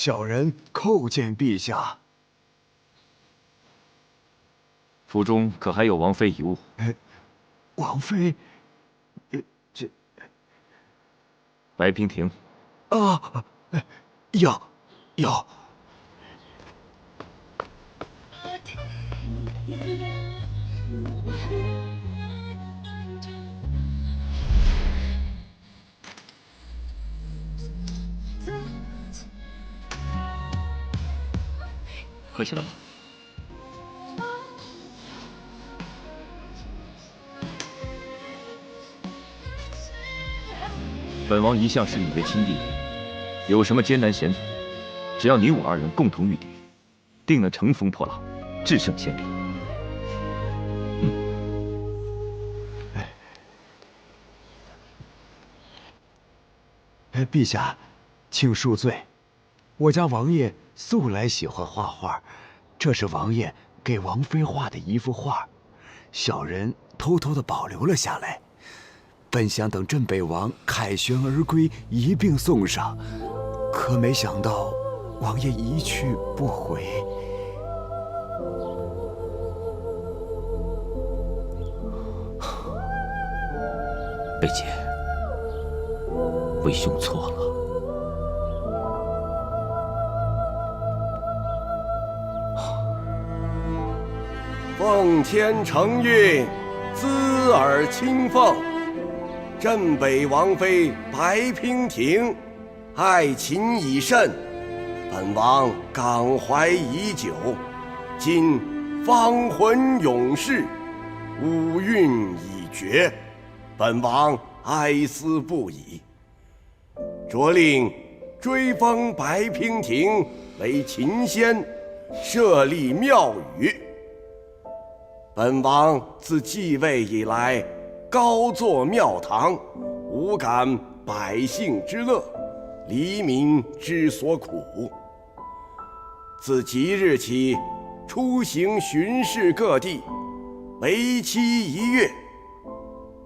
小人叩见陛下。府中可还有王妃遗物？王妃，白娉婷。啊，有。回去了吗？本王一向视你为亲弟弟，有什么艰难险阻，只要你我二人共同御敌，定能乘风破浪，制胜千里。陛下，请恕罪。我家王爷素来喜欢画画，这是王爷给王妃画的一幅画，小人偷偷的保留了下来。本想等镇北王凯旋而归一并送上，可没想到王爷一去不回。贝姐，为兄错了。奉天承运，滋耳亲奉。镇北王妃白娉婷，爱琴已甚，本王感怀已久。今芳魂永逝，五韵已绝，本王哀思不已。着令追封白娉婷为琴仙，设立庙宇。本王自继位以来，高坐庙堂，无感百姓之乐，黎民之所苦。自即日起，出行巡视各地，为期1月。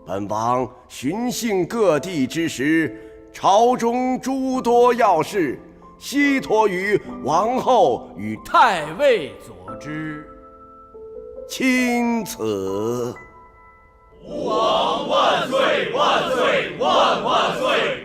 本王巡幸各地之时，朝中诸多要事，悉托于王后与太尉所知。钦此。吾王万岁万岁万万岁！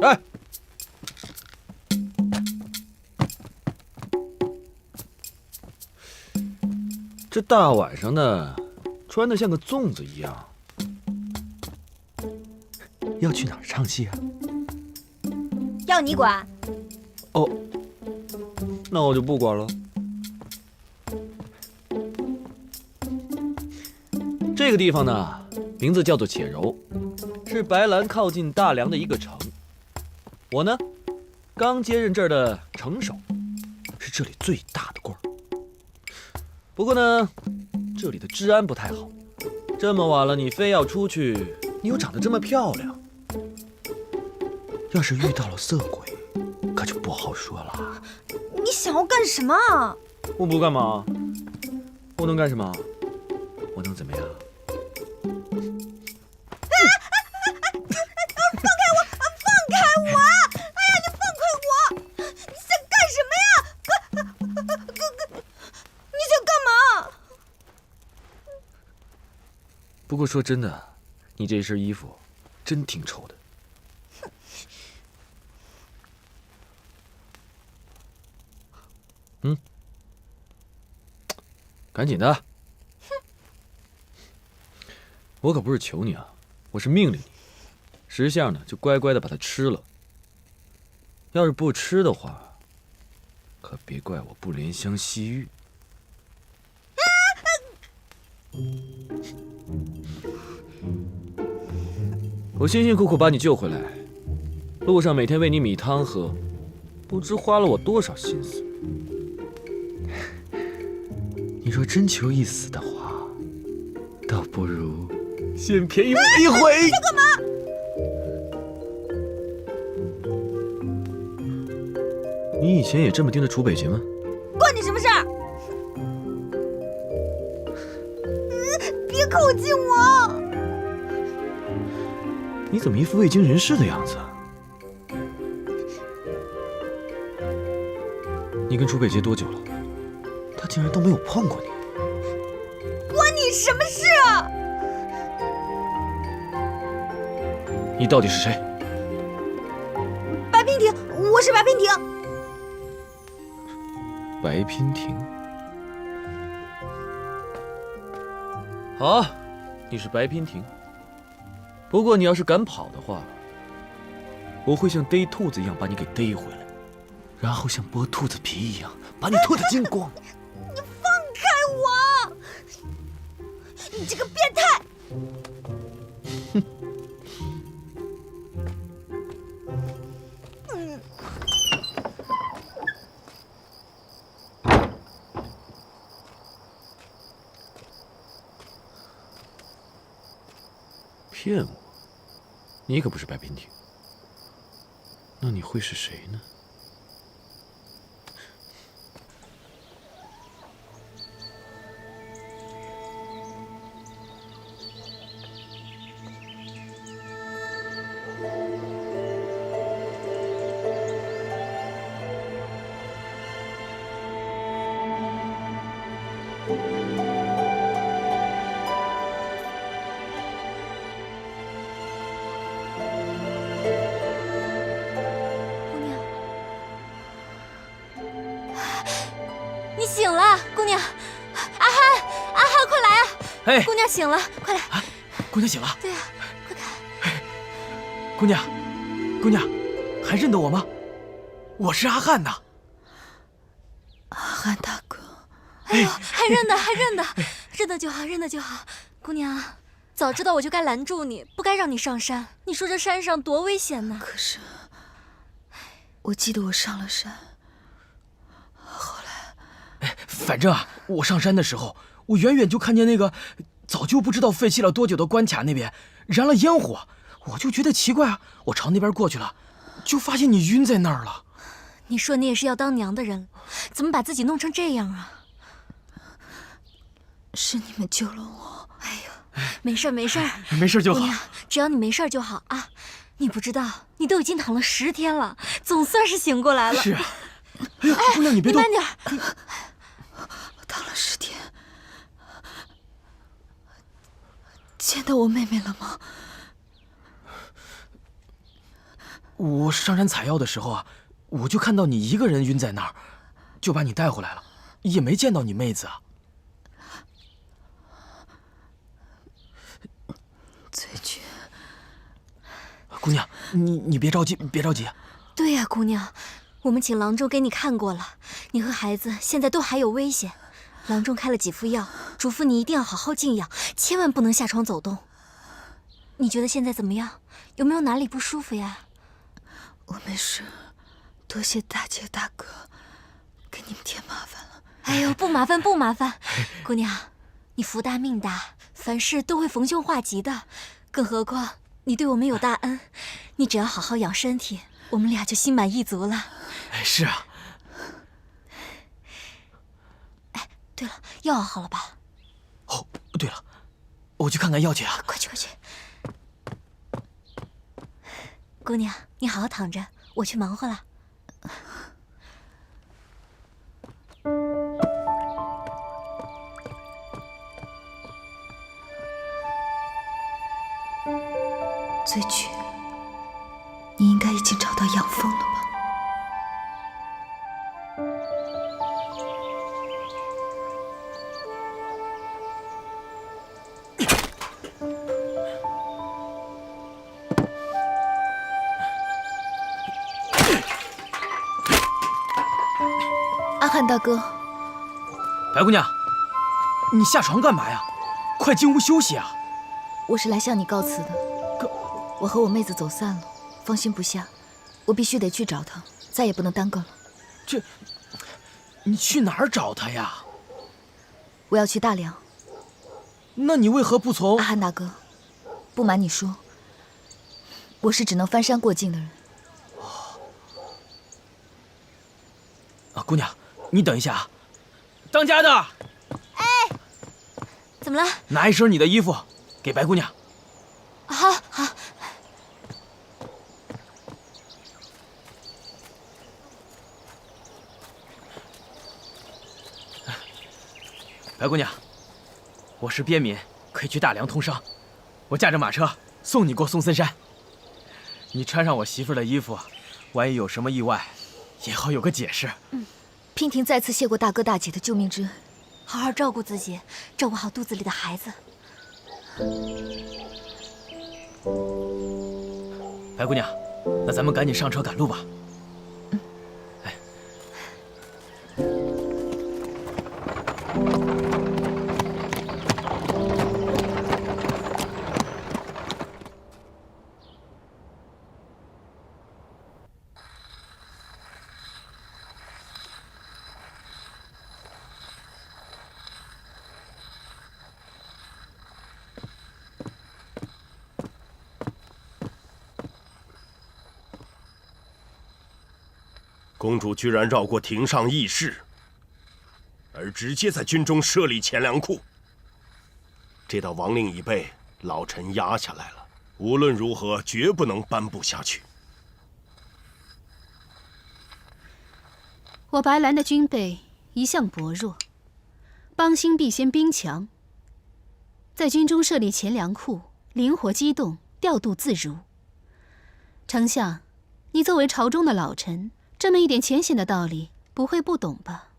哎，这大晚上的，穿得像个粽子一样，要去哪儿唱戏啊？要你管？哦，那我就不管了。这个地方呢，名字叫做且柔，是白兰靠近大梁的一个城。我呢，刚接任这儿的城守，是这里最大的官儿。不过呢，这里的治安不太好。这么晚了，你非要出去，你又长得这么漂亮，要是遇到了色鬼，可就不好说了。你想要干什么？我不干嘛？我能干什么？我能怎么样？不过说真的，你这身衣服真挺丑的。赶紧的。我可不是求你啊，我是命令你。识相呢，就乖乖的把它吃了。要是不吃的话，可别怪我不怜香惜玉。我辛辛苦苦把你救回来，路上每天喂你米汤喝，不知花了我多少心思。你若真求一死的话，倒不如先便宜我一回。要干嘛？你以前也这么盯着楚北洁吗？关你什么事儿？别靠近我！你怎么一副未经人事的样子？你跟楚北洁多久了？她竟然都没有碰过你。关你什么事啊？你到底是谁？白娉婷，我是白娉婷。白娉婷。好，你是白娉婷。不过你要是敢跑的话，我会像逮兔子一样把你给逮回来，然后像剥兔子皮一样把你脱得精光。你放开我！你这个变态！骗我？你可不是白娉婷。那你会是谁呢？你醒了，姑娘。阿汉，快来啊！哎，姑娘醒了，快来！姑娘醒了。对啊，快看。姑娘，还认得我吗？我是阿汉呐。阿汉大哥。哎呦，还认得，认得就好，认得就好。姑娘，早知道我就该拦住你，不该让你上山。你说这山上多危险呢。可是，我记得我上了山。反正啊，我上山的时候，我远远就看见那个早就不知道废弃了多久的关卡那边燃了烟火，我就觉得奇怪啊，我朝那边过去了，就发现你晕在那儿了。你说你也是要当娘的人，怎么把自己弄成这样啊？是你们救了我。哎呦，没事没事就好。姑娘，只要你没事就好啊。你不知道，你都已经躺了10天了，总算是醒过来了。是啊。哎呀，姑娘你别动。你慢点。我躺了10天，见到我妹妹了吗？我上山采药的时候啊，我就看到你一个人晕在那儿，就把你带回来了，也没见到你妹子啊。醉君，姑娘，你别着急，别着急。对呀，姑娘，我们请郎中给你看过了，你和孩子现在都还有危险。郎中开了几副药，嘱咐你一定要好好静养，千万不能下床走动。你觉得现在怎么样？有没有哪里不舒服呀？我没事，多谢大姐大哥，给你们添麻烦了。哎呦，不麻烦。姑娘，你福大命大，凡事都会逢凶化吉的。更何况你对我们有大恩，你只要好好养身体，我们俩就心满意足了。是啊。对了，药好了吧？哦，对了，我去看看药去啊！快去！姑娘，你好好躺着，我去忙活了。醉君，你应该已经找到养蜂了吧？汉大哥，白姑娘，你下床干嘛呀？快进屋休息啊！我是来向你告辞的。我和我妹子走散了，放心不下，我必须得去找她，再也不能耽搁了。你去哪儿找她呀？我要去大梁。那你为何不从？阿汉大哥，不瞒你说，我是只能翻山过境的人。姑娘，你等一下啊！当家的，哎，怎么了？拿一身你的衣服给白姑娘。好，好。白姑娘，我是边民，可以去大梁通商。我驾着马车送你过松森山。你穿上我媳妇的衣服，万一有什么意外，也好有个解释。娉婷再次谢过大哥大姐的救命之恩，好好照顾自己，照顾好肚子里的孩子。白姑娘，那咱们赶紧上车赶路吧。公主居然绕过庭上议事，而直接在军中设立钱粮库。这道王令已被老臣压下来了，无论如何绝不能颁布下去。我白兰的军备一向薄弱，邦兴必先兵强。在军中设立钱粮库，灵活机动，调度自如。丞相，你作为朝中的老臣，这么一点浅显的道理，不会不懂吧？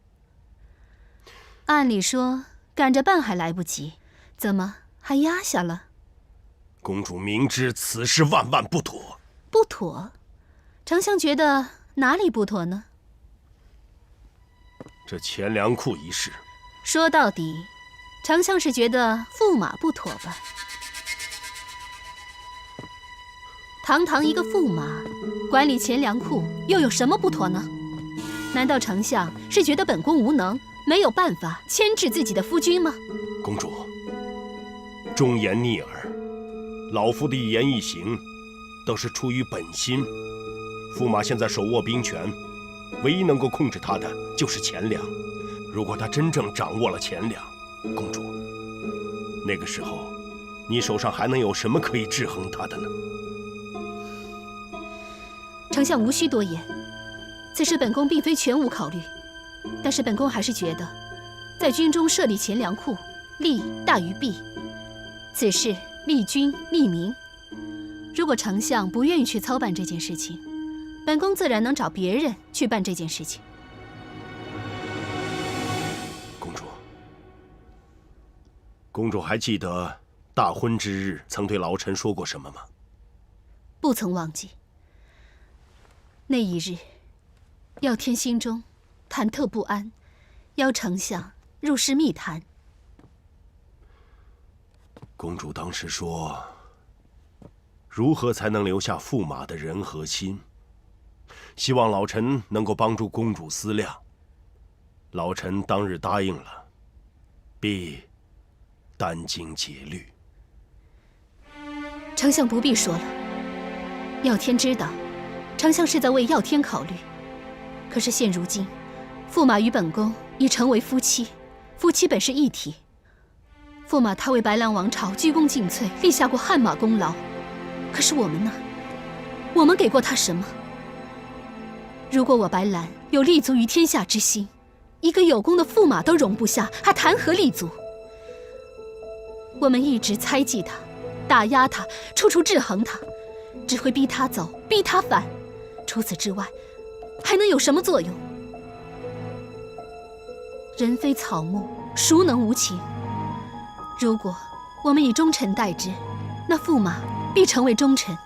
按理说，赶着办还来不及，怎么还压下了？公主明知此事万万不妥。不妥？丞相觉得哪里不妥呢？这钱粮库一事，说到底，丞相是觉得驸马不妥吧？堂堂一个驸马，管理钱粮库，又有什么不妥呢？难道丞相是觉得本宫无能，没有办法牵制自己的夫君吗？公主，忠言逆耳，老夫的一言一行都是出于本心。驸马现在手握兵权，唯一能够控制他的就是钱粮。如果他真正掌握了钱粮，公主，那个时候你手上还能有什么可以制衡他的呢？丞相无需多言，此事本宫并非全无考虑，但是本宫还是觉得，在军中设立钱粮库，利大于弊。此事利军利民，如果丞相不愿意去操办这件事情，本宫自然能找别人去办这件事情。公主还记得大婚之日曾对老臣说过什么吗？不曾忘记。那一日，耀天心中忐忑不安，邀丞相入室密谈。公主当时说，如何才能留下驸马的人和心？希望老臣能够帮助公主思量。老臣当日答应了，必殚精竭虑。丞相不必说了，耀天知道，丞相是在为耀天考虑。可是现如今，驸马与本宫已成为夫妻，夫妻本是一体。驸马他为白兰王朝鞠躬尽瘁，立下过汗马功劳。可是我们呢？我们给过他什么？如果我白兰有立足于天下之心，一个有功的驸马都容不下，还谈何立足？我们一直猜忌他，打压他，处处制衡他，只会逼他走，逼他反。除此之外，还能有什么作用？人非草木，孰能无情？如果我们以忠臣待之，那驸马必成为忠臣；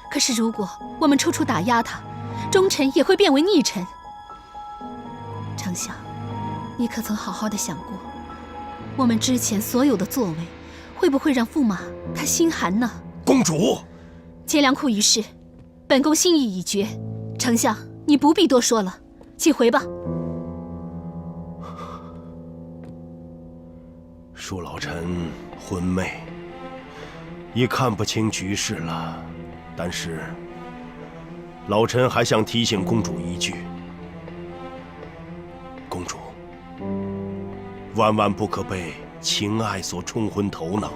可是如果我们处处打压他，忠臣也会变为逆臣。丞相，你可曾好好的想过，我们之前所有的作为，会不会让驸马他心寒呢？公主，钱粮库一事，本宫心意已决。丞相，你不必多说了，请回吧。恕老臣昏昧，已看不清局势了。但是，老臣还想提醒公主一句：公主，万万不可被情爱所冲昏头脑。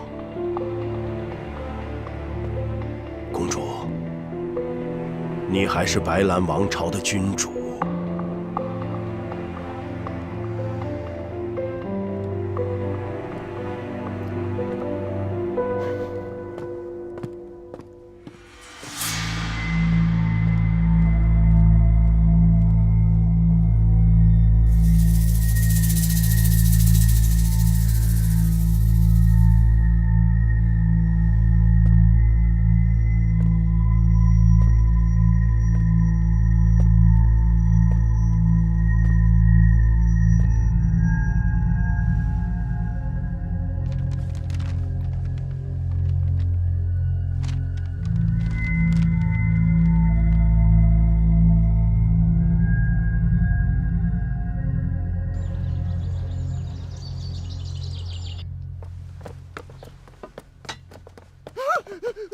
公主，你还是白兰王朝的君主。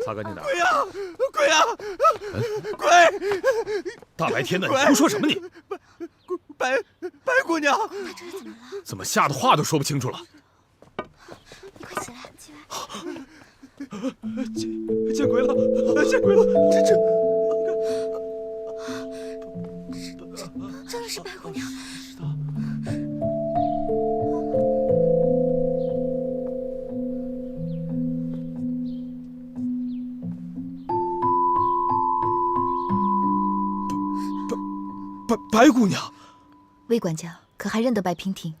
擦干净点！鬼呀！鬼呀！鬼！大白天的，你胡说什么你？白姑娘，这是怎么了？怎么吓得话都说不清楚了？你快起来，起来！见鬼了！见鬼了！真的是白姑娘。白姑娘，魏管家可还认得白娉婷？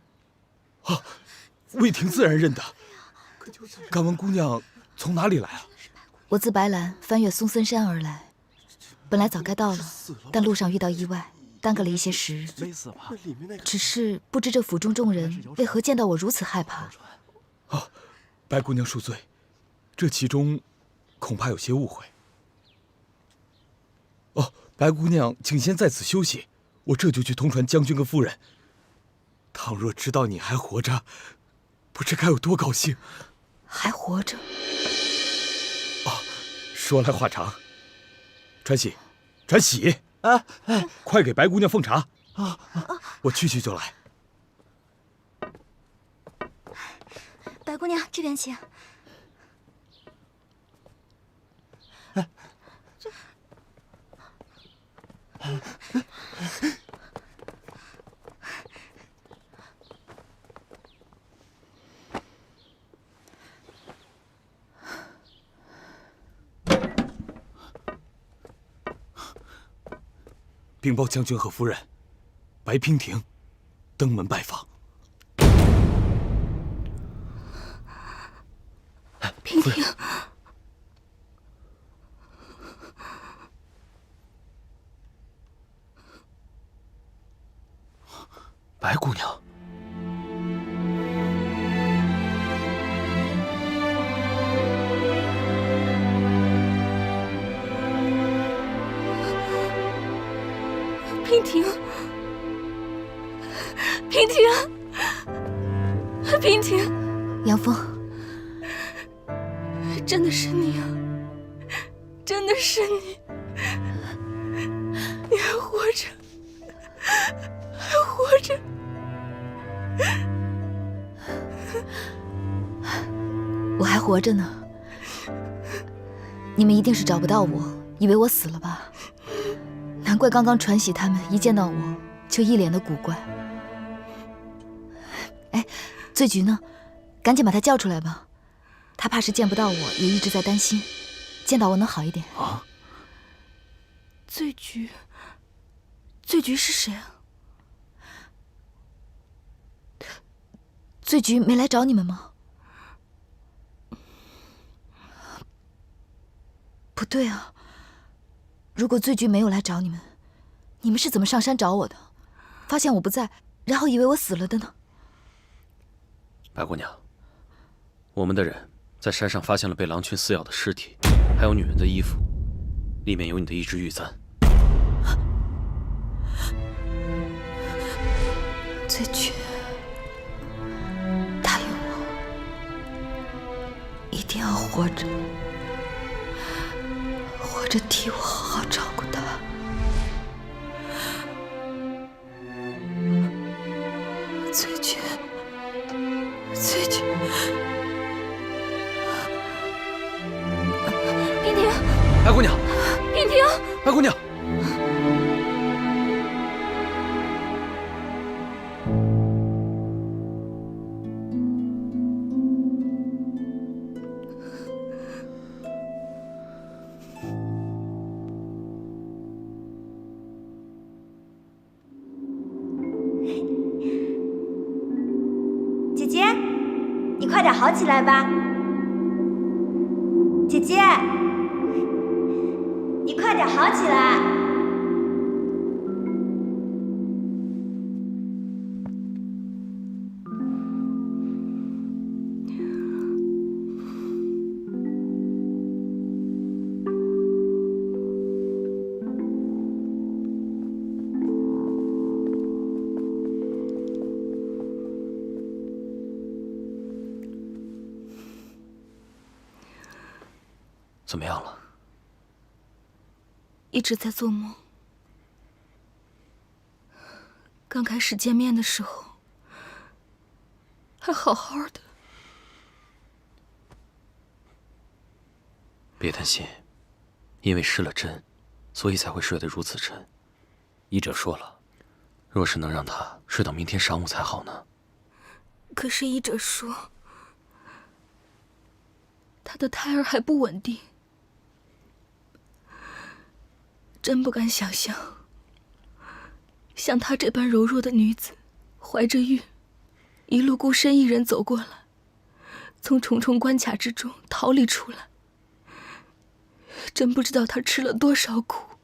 啊，魏婷自然认得。敢问姑娘从哪里来啊？我自白兰翻越松森山而来，本来早该到了，但路上遇到意外，耽搁了一些时日。没死吧？只是不知这府中众人为何见到我如此害怕。啊，白姑娘恕罪，这其中恐怕有些误会。哦，白姑娘，请先在此休息。我这就去通传将军和夫人。倘若知道你还活着，不知该有多高兴。还活着？啊，说来话长。传喜，传喜，快给白姑娘奉茶。我去就来。白姑娘，这边请。禀报将军和夫人，白娉婷登门拜访。娉婷，白姑娘，娉婷，娉婷，娉婷，杨峰，真的是你啊！真的是你！你还活着，还活着！我还活着呢。你们一定是找不到我，以为我死了吧？难怪刚刚传喜他们一见到我就一脸的古怪。哎，醉菊呢？赶紧把他叫出来吧。他怕是见不到我，也一直在担心，见到我能好一点。啊！醉菊，醉菊是谁啊？醉菊没来找你们吗？不对啊，如果醉菊没有来找你们，你们是怎么上山找我的？发现我不在，然后以为我死了的呢？白姑娘，我们的人在山上发现了被狼群撕咬的尸体，还有女人的衣服，里面有你的一只玉簪。醉君，答应我，一定要活着，活着替我好好照顾她。醉君，醉君，娉婷，白姑娘，娉婷，白姑娘。姐姐，你快点好起来吧！姐姐，你快点好起来！怎么样了？一直在做梦。刚开始见面的时候，还好好的。别担心，因为失了针，所以才会睡得如此沉。医者说了，若是能让他睡到明天上午才好呢。可是医者说，他的胎儿还不稳定。真不敢想象，像她这般柔弱的女子，怀着孕，一路孤身一人走过来，从重重关卡之中逃离出来。真不知道她吃了多少苦，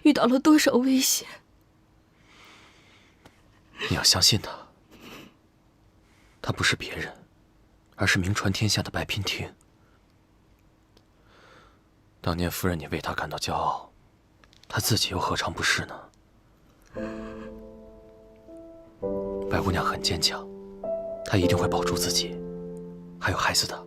遇到了多少危险。你要相信她，她不是别人，而是名传天下的白娉婷。当年夫人你为她感到骄傲，她自己又何尝不是呢？白姑娘很坚强，她一定会保住自己，还有孩子的。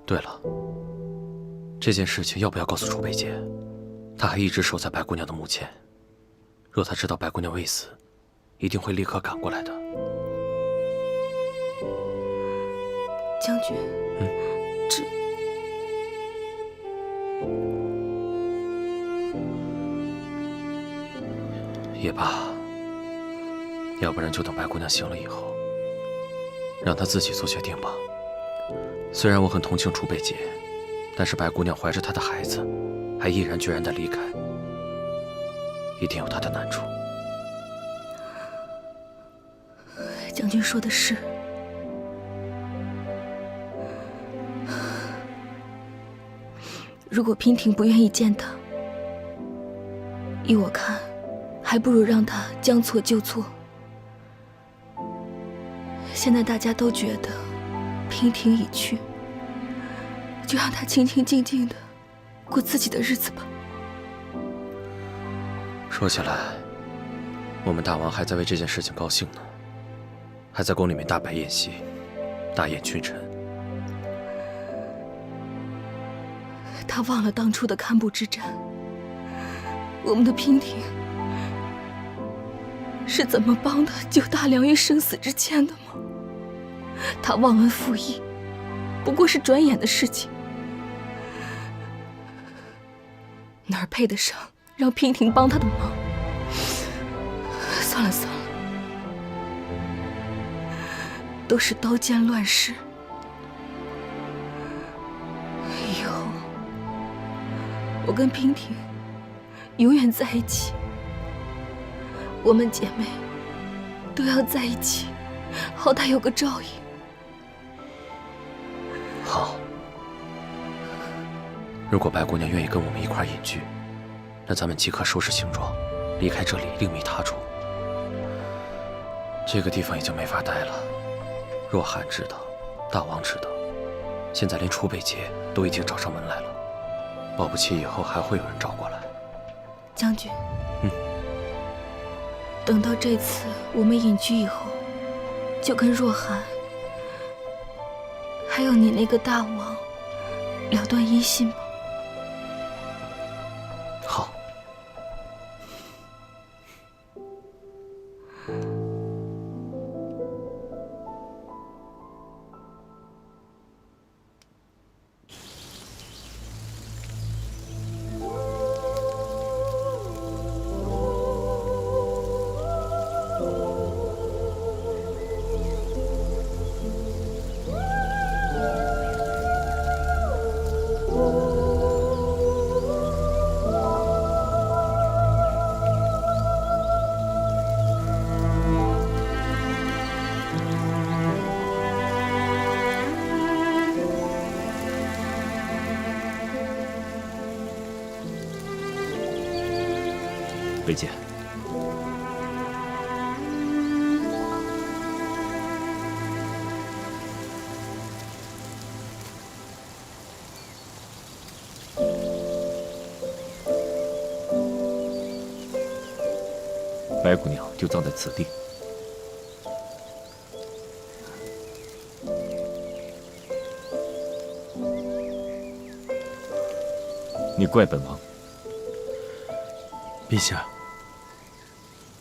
对了，这件事情要不要告诉楚北姐？她还一直守在白姑娘的墓前。若他知道白姑娘未死，一定会立刻赶过来的。将军，也罢，要不然就等白姑娘醒了以后，让她自己做决定吧。虽然我很同情楚北姐，但是白姑娘怀着她的孩子，还毅然决然地离开，一定有她的难处。将军说的是，如果娉婷不愿意见他，依我看，还不如让他将错就错。现在大家都觉得娉婷已去，就让他清清静静的过自己的日子吧。说起来，我们大王还在为这件事情高兴呢，还在宫里面大摆宴席，大宴群臣。他忘了当初的堪布之战，我们的娉婷是怎么帮他救大梁于生死之间的吗？他忘恩负义，不过是转眼的事情，哪儿配得上让娉婷帮他的忙？算了算了，都是刀剑乱世，以后我跟娉婷永远在一起，我们姐妹都要在一起，好歹有个照应。好，如果白姑娘愿意跟我们一块隐居，那咱们即刻收拾行装，离开这里，另觅他处。这个地方已经没法待了。若寒知道，大王知道，现在连楚北杰都已经找上门来了，保不齐以后还会有人找过来。将军，等到这次我们隐居以后，就跟若寒，还有你那个大王，了断音信吧。好。北姐，白姑娘就葬在此地。你怪本王？陛下，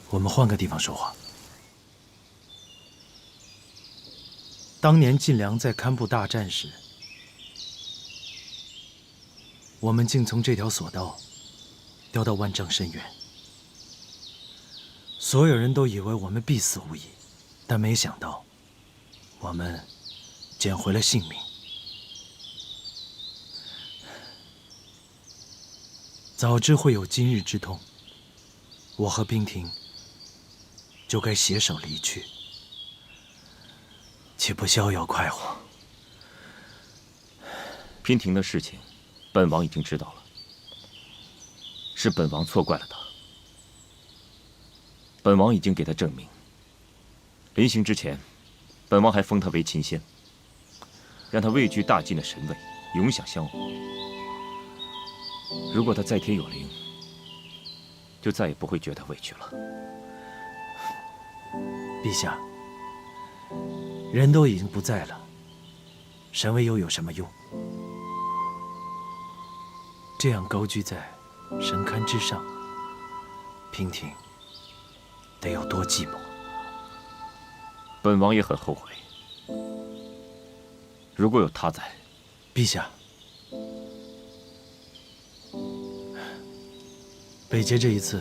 我们换个地方说话。当年晋良在堪布大战时，我们竟从这条索道掉到万丈深渊，所有人都以为我们必死无疑，但没想到我们捡回了性命。早知会有今日之痛，我和娉婷就该携手离去，岂不逍遥快活？娉婷的事情，本王已经知道了，是本王错怪了她。本王已经给她证明，临行之前，本王还封她为秦仙，让她位居大晋的神位，永享香火。如果她在天有灵，就再也不会觉得委屈了。陛下，人都已经不在了，神位又有什么用？这样高居在神龛之上，娉婷得有多寂寞？本王也很后悔。如果有她在，陛下，北捷这一次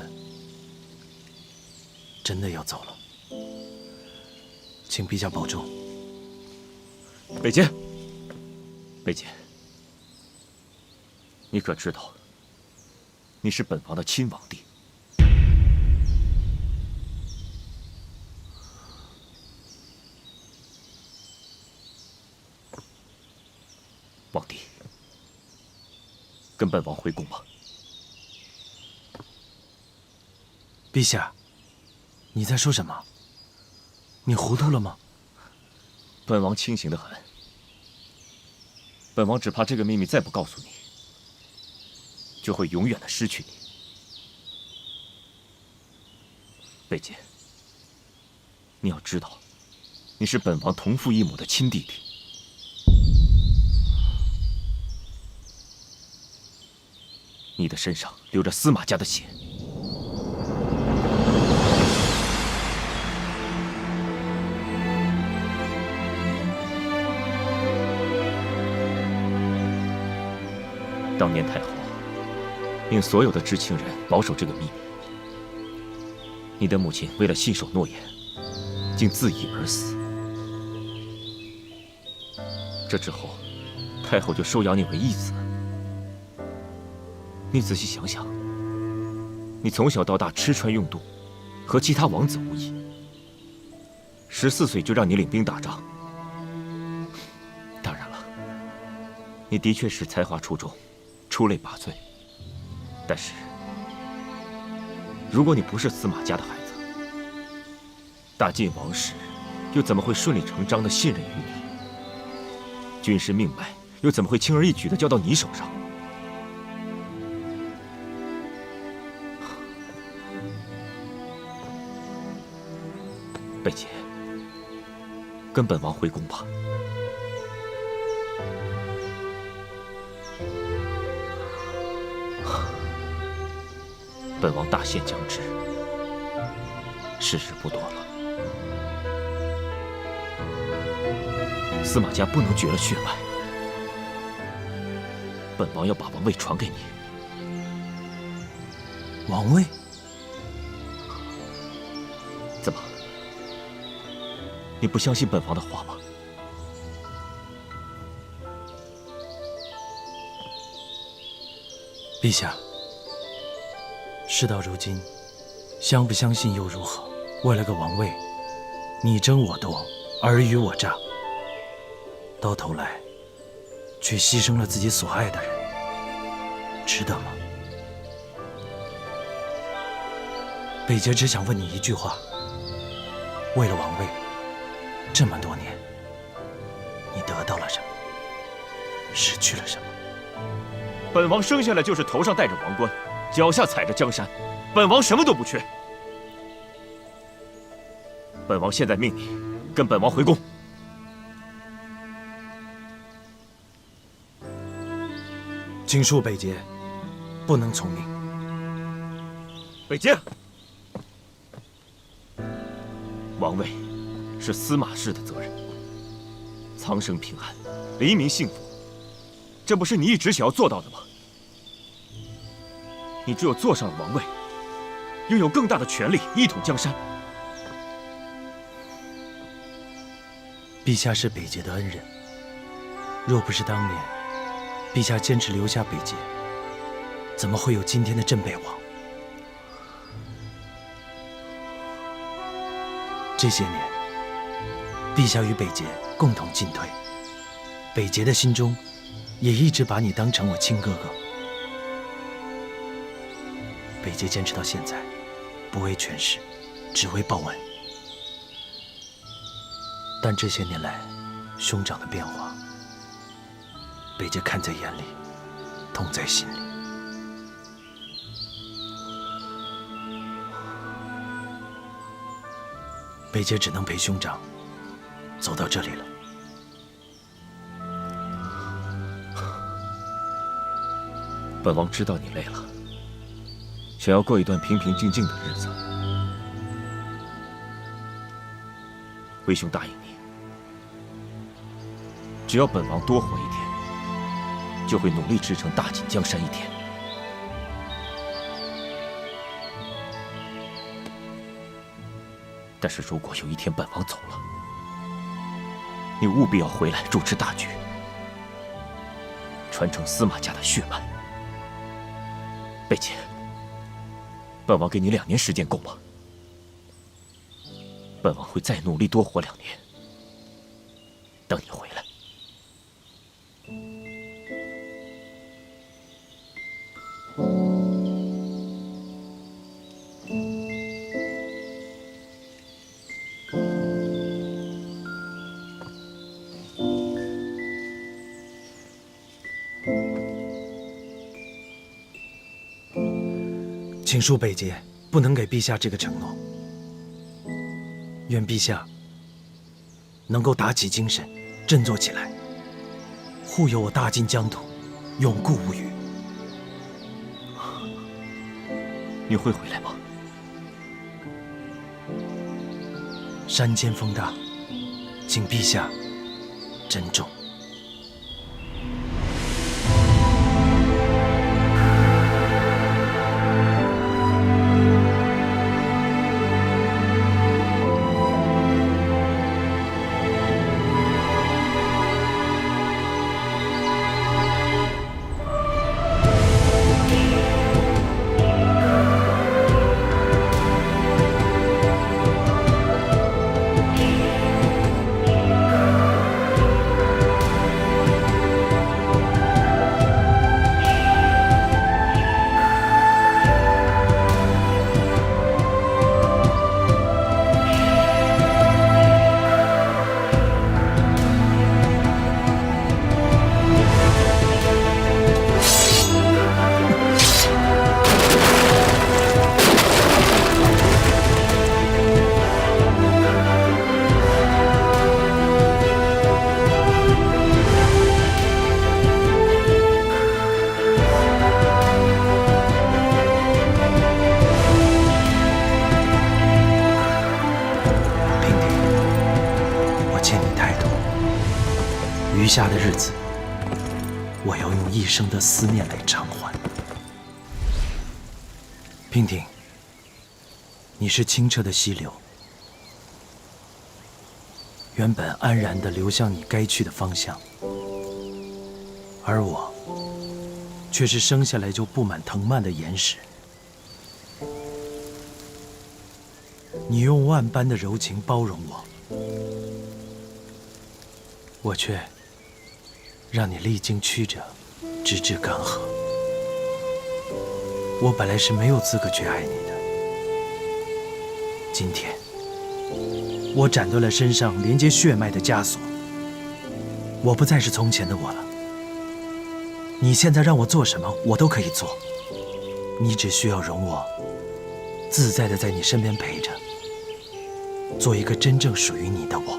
真的要走了，请陛下保重。北捷，北捷，你可知道，你是本王的亲王弟？王弟，跟本王回宫吧。陛下，你在说什么？你糊涂了吗？本王清醒得很。本王只怕这个秘密再不告诉你，就会永远的失去你。北捷，你要知道，你是本王同父异母的亲弟弟。你的身上流着司马家的血。当年太后令所有的知情人保守这个秘密，你的母亲为了信守诺言，竟自缢而死。这之后，太后就收养你为义子。你仔细想想，你从小到大吃穿用度，和其他王子无异。14岁就让你领兵打仗，当然了，你的确是才华出众，出类拔萃。但是，如果你不是司马家的孩子，大晋王室又怎么会顺理成章的信任于你？军师命脉又怎么会轻而易举的交到你手上？贝姐，跟本王回宫吧。本王大限将至，时日不多了。司马家不能绝了血脉，本王要把王位传给你。王位？怎么？你不相信本王的话吗？陛下，事到如今，相不相信又如何？为了个王位，你争我夺，尔虞我诈，到头来却牺牲了自己所爱的人，值得吗？北杰只想问你一句话：为了王位，这么多年，你得到了什么？失去了什么？本王生下来就是头上戴着王冠，脚下踩着江山，本王什么都不缺。本王现在命你跟本王回宫。请恕北杰，不能从命。北杰，王位是司马氏的责任，苍生平安，黎民幸福，这不是你一直想要做到的吗？你只有坐上了王位，拥有更大的权力，一统江山。陛下是北杰的恩人，若不是当年陛下坚持留下北杰，怎么会有今天的镇北王？这些年，陛下与北杰共同进退，北杰的心中也一直把你当成我亲哥哥。北杰坚持到现在，不为权势，只为报恩。但这些年来，兄长的变化，北杰看在眼里，痛在心里。北杰只能陪兄长走到这里了。本王知道你累了，想要过一段平平静静的日子。魏兄答应你，只要本王多活一天，就会努力支撑大晋江山一天。但是如果有一天本王走了，你务必要回来主持大局，传承司马家的血脉。贝姐，本王给你2年时间够吗？本王会再努力多活2年，等你回来。请恕北杰不能给陛下这个承诺。愿陛下能够打起精神，振作起来，护佑我大晋疆土，永固无虞。你会回来吗？山间风大，请陛下珍重。下的日子，我要用一生的思念来偿还。娉婷，你是清澈的溪流，原本安然地流向你该去的方向，而我却是生下来就布满藤蔓的岩石。你用万般的柔情包容我，我却让你历经曲折，直至干涸。我本来是没有资格去爱你的，今天我斩断了身上连接血脉的枷锁，我不再是从前的我了。你现在让我做什么，我都可以做，你只需要容我自在的在你身边陪着，做一个真正属于你的我。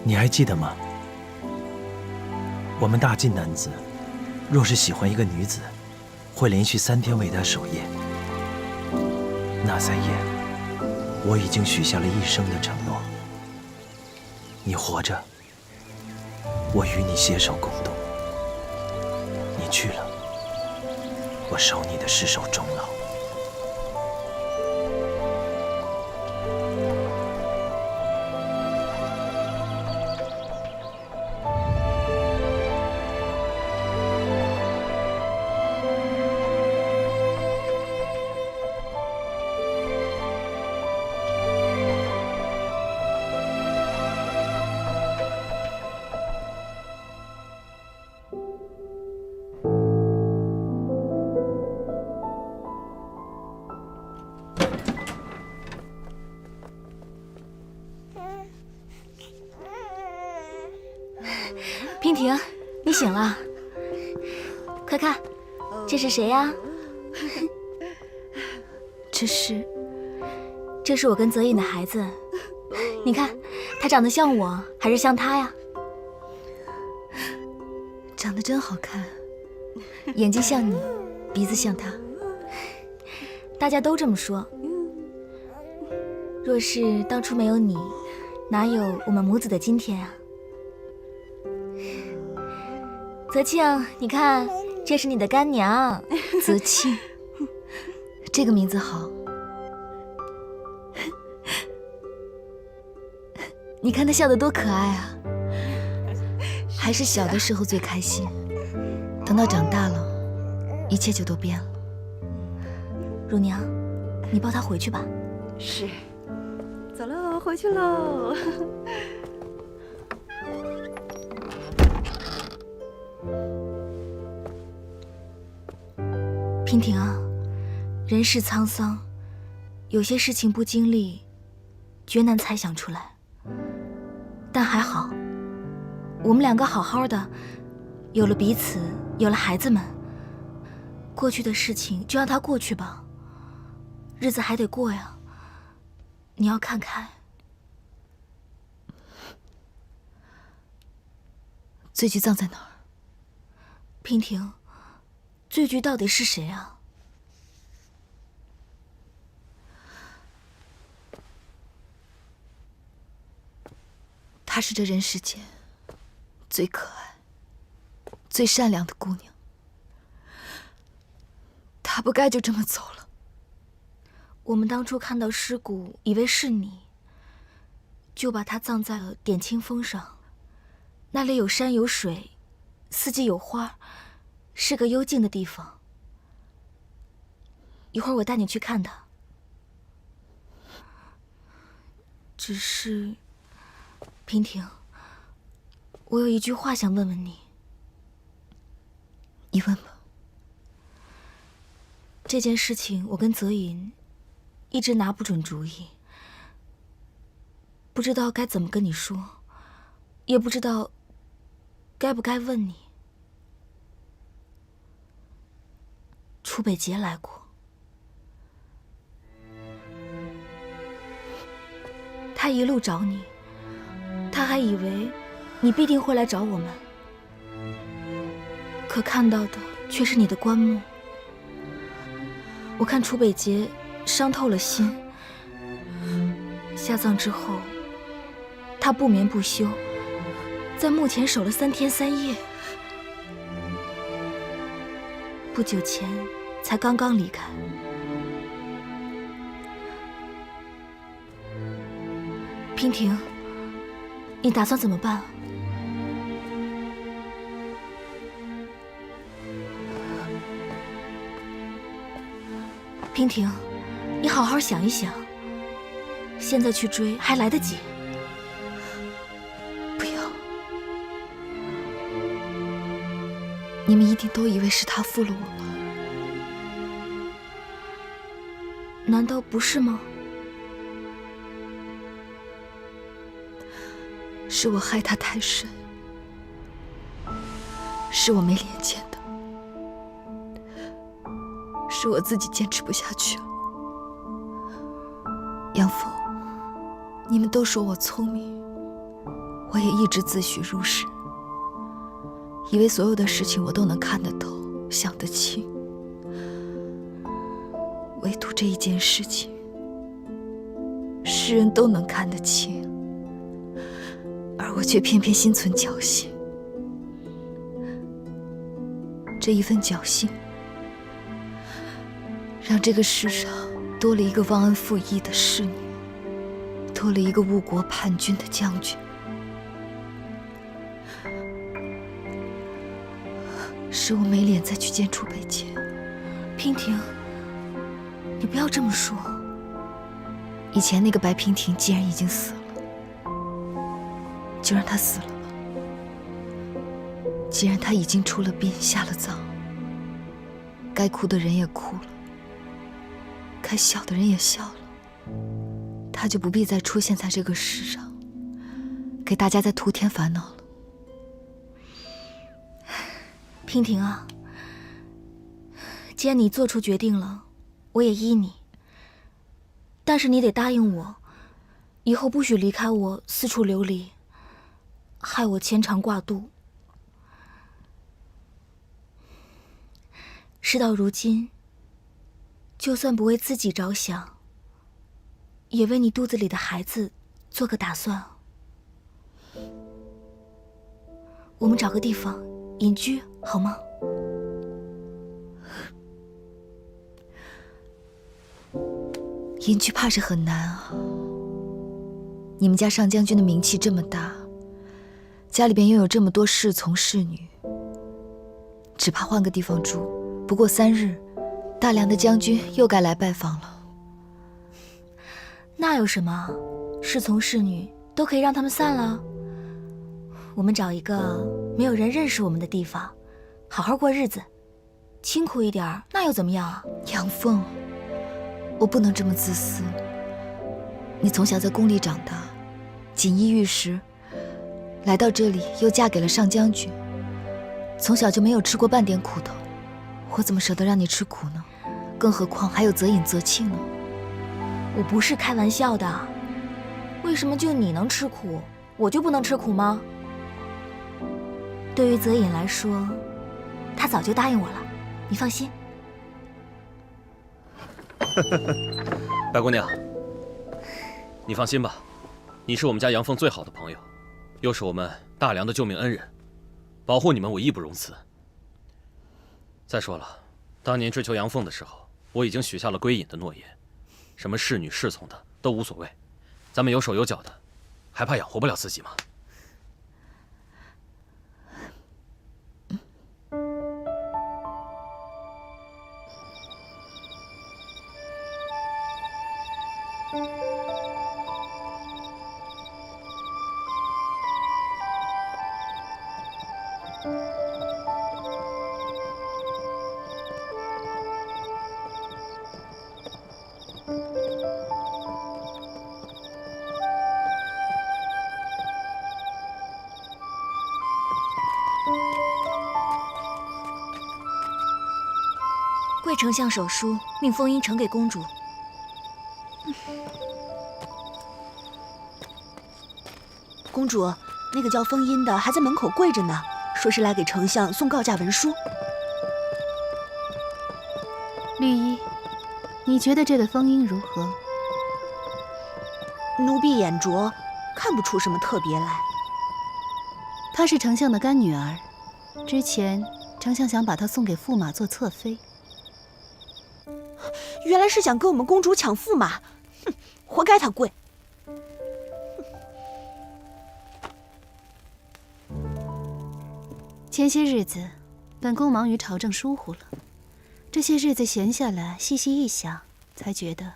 你还记得吗？我们大晋男子，若是喜欢一个女子，会连续3天为她守夜。那3夜，我已经许下了一生的承诺。你活着，我与你携手共度；你去了，我守你的尸首终老。娉婷，你醒了，快看，这是谁呀？这是我跟泽隐的孩子，你看，他长得像我，还是像他呀？长得真好看，眼睛像你，鼻子像他，大家都这么说。若是当初没有你，哪有我们母子的今天啊？泽庆，你看，这是你的干娘。泽庆，这个名字好。你看他笑得多可爱啊！还是小的时候最开心，等到长大了，一切就都变了。乳娘，你抱他回去吧。是，走喽，回去喽。娉婷啊，人世沧桑，有些事情不经历，绝难猜想出来。但还好，我们2个好好的，有了彼此，有了孩子们，过去的事情就让它过去吧，日子还得过呀。你要看开。醉菊葬在哪儿？娉婷，醉菊到底是谁啊？她是这人世间最可爱、最善良的姑娘。她不该就这么走了。我们当初看到尸骨，以为是你，就把她葬在了点清峰上。那里有山有水，四季有花，是个幽静的地方。一会儿我带你去看她。只是，娉婷，我有一句话想问问你。你问吧。这件事情我跟泽隐一直拿不准主意，不知道该怎么跟你说，也不知道该不该问你。楚北杰来过，他一路找你，他还以为你必定会来找我们，可看到的却是你的棺木。我看楚北杰伤透了心，下葬之后，他不眠不休，在墓前守了3天3夜。不久前才刚刚离开。娉婷，你打算怎么办？娉婷，你好好想一想，现在去追还来得及。不要，你们一定都以为是他负了我吧？难道不是吗？是我害他太深，是我没脸见的，是我自己坚持不下去了。杨峰，你们都说我聪明，我也一直自诩如是，以为所有的事情我都能看得透、想得清，唯独这一件事情，世人都能看得清，而我却偏偏心存侥幸。这一份侥幸，让这个世上多了一个忘恩负义的侍女，多了一个误国叛军的将军。是我没脸再去见楚北界。娉婷，你不要这么说。以前那个白娉婷既然已经死了，就让她死了吧。既然她已经出了殡，下了葬，该哭的人也哭了，该笑的人也笑了，她就不必再出现在这个世上，给大家再徒添烦恼了。娉婷啊，既然你做出决定了，我也依你。但是你得答应我，以后不许离开我，四处流离，害我牵肠挂肚。事到如今，就算不为自己着想，也为你肚子里的孩子做个打算。我们找个地方隐居好吗？隐居怕是很难啊。你们家上将军的名气这么大，家里边拥有这么多侍从侍女，只怕换个地方住，不过3日，大梁的将军又该来拜访了。那有什么？侍从侍女都可以让他们散了。我们找一个没有人认识我们的地方，好好过日子，清苦一点，那又怎么样啊？杨凤，我不能这么自私。你从小在宫里长大，锦衣玉食，来到这里又嫁给了上将军，从小就没有吃过半点苦头，我怎么舍得让你吃苦呢？更何况还有泽隐、泽庆呢。我不是开玩笑的，为什么就你能吃苦，我就不能吃苦吗？对于泽隐来说，他早就答应我了，你放心。白姑娘，你放心吧，你是我们家杨凤最好的朋友，又是我们大梁的救命恩人，保护你们我义不容辞。再说了，当年追求杨凤的时候，我已经许下了归隐的诺言，什么侍女侍从的都无所谓，咱们有手有脚的，还怕养活不了自己吗？贵丞相手书，命封印呈给公主。公主，那个叫封印的还在门口跪着呢，说是来给丞相送告假文书。绿衣，你觉得这个封印如何？奴婢眼拙，看不出什么特别来。她是丞相的干女儿，之前丞相想把她送给驸马做侧妃。原来是想跟我们公主抢驸马，哼，活该她跪。前些日子，本宫忙于朝政疏忽了，这些日子闲下来，细细一想，才觉得